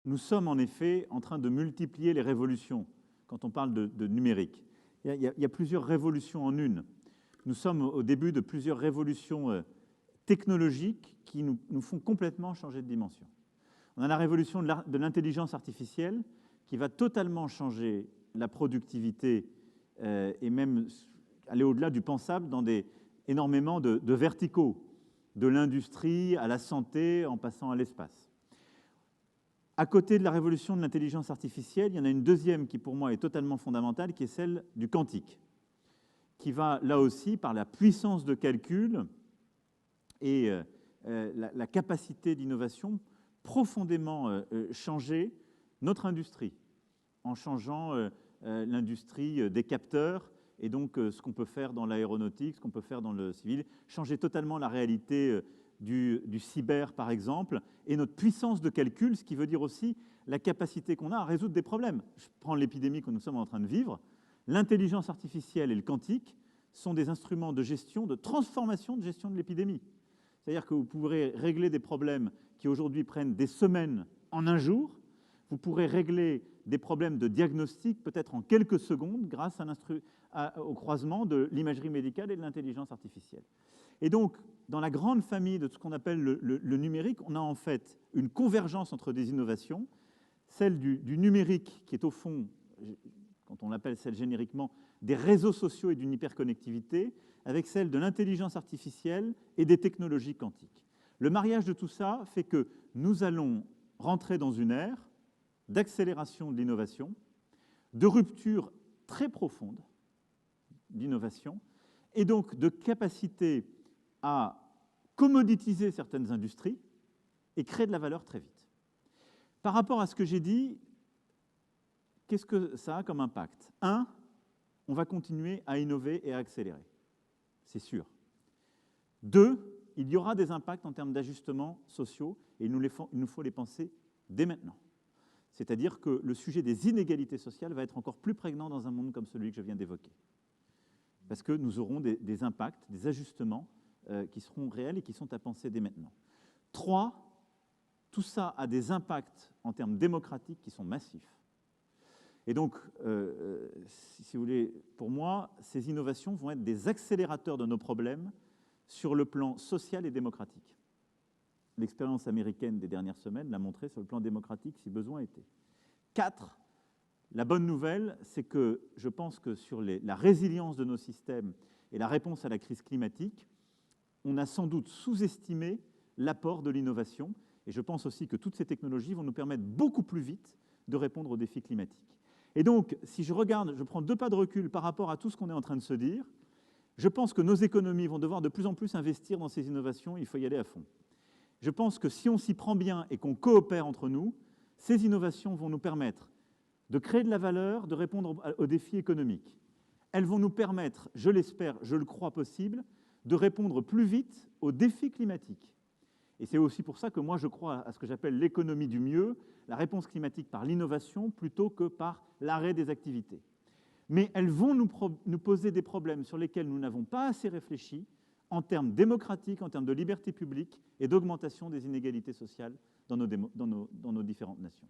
nous sommes en effet en train de multiplier les révolutions quand on parle de numérique. Il y a plusieurs révolutions en une. Nous sommes au début de plusieurs révolutions technologiques qui nous font complètement changer de dimension. On a la révolution de l'intelligence artificielle qui va totalement changer la productivité et même aller au-delà du pensable dans énormément de verticaux, de l'industrie à la santé en passant à l'espace. À côté de la révolution de l'intelligence artificielle, il y en a une deuxième qui, pour moi, est totalement fondamentale, qui est celle du quantique, qui va, là aussi, par la puissance de calcul et la capacité d'innovation, profondément changer notre industrie, en changeant l'industrie des capteurs, et donc ce qu'on peut faire dans l'aéronautique, ce qu'on peut faire dans le civil, changer totalement la réalité du cyber, par exemple, et notre puissance de calcul, ce qui veut dire aussi la capacité qu'on a à résoudre des problèmes. Je prends l'épidémie que nous sommes en train de vivre. L'intelligence artificielle et le quantique sont des instruments de gestion, de transformation de gestion de l'épidémie. C'est-à-dire que vous pourrez régler des problèmes qui aujourd'hui prennent des semaines en un jour. Vous pourrez régler des problèmes de diagnostic peut-être en quelques secondes grâce au croisement de l'imagerie médicale et de l'intelligence artificielle. Et donc, dans la grande famille de ce qu'on appelle le numérique, on a en fait une convergence entre des innovations, celle du numérique qui est au fond, quand on l'appelle celle génériquement, des réseaux sociaux et d'une hyperconnectivité, avec celle de l'intelligence artificielle et des technologies quantiques. Le mariage de tout ça fait que nous allons rentrer dans une ère d'accélération de l'innovation, de rupture très profonde d'innovation, et donc de capacité à commoditiser certaines industries et créer de la valeur très vite. Par rapport à ce que j'ai dit, qu'est-ce que ça a comme impact? Un, on va continuer à innover et à accélérer, c'est sûr. Deux, il y aura des impacts en termes d'ajustements sociaux et il nous faut les penser dès maintenant. C'est-à-dire que le sujet des inégalités sociales va être encore plus prégnant dans un monde comme celui que je viens d'évoquer. Parce que nous aurons des impacts, des ajustements qui seront réels et qui sont à penser dès maintenant. Trois, tout ça a des impacts en termes démocratiques qui sont massifs. Et donc, si vous voulez, pour moi, ces innovations vont être des accélérateurs de nos problèmes sur le plan social et démocratique. L'expérience américaine des dernières semaines l'a montré sur le plan démocratique si besoin était. 4, la bonne nouvelle, c'est que je pense que sur la résilience de nos systèmes et la réponse à la crise climatique, on a sans doute sous-estimé l'apport de l'innovation. Et je pense aussi que toutes ces technologies vont nous permettre beaucoup plus vite de répondre aux défis climatiques. Et donc, si je regarde, je prends 2 pas de recul par rapport à tout ce qu'on est en train de se dire, je pense que nos économies vont devoir de plus en plus investir dans ces innovations, il faut y aller à fond. Je pense que si on s'y prend bien et qu'on coopère entre nous, ces innovations vont nous permettre de créer de la valeur, de répondre aux défis économiques. Elles vont nous permettre, je l'espère, je le crois possible, de répondre plus vite aux défis climatiques. Et c'est aussi pour ça que moi je crois à ce que j'appelle l'économie du mieux, la réponse climatique par l'innovation plutôt que par l'arrêt des activités. Mais elles vont nous poser des problèmes sur lesquels nous n'avons pas assez réfléchi en termes démocratiques, en termes de liberté publique et d'augmentation des inégalités sociales dans nos différentes nations.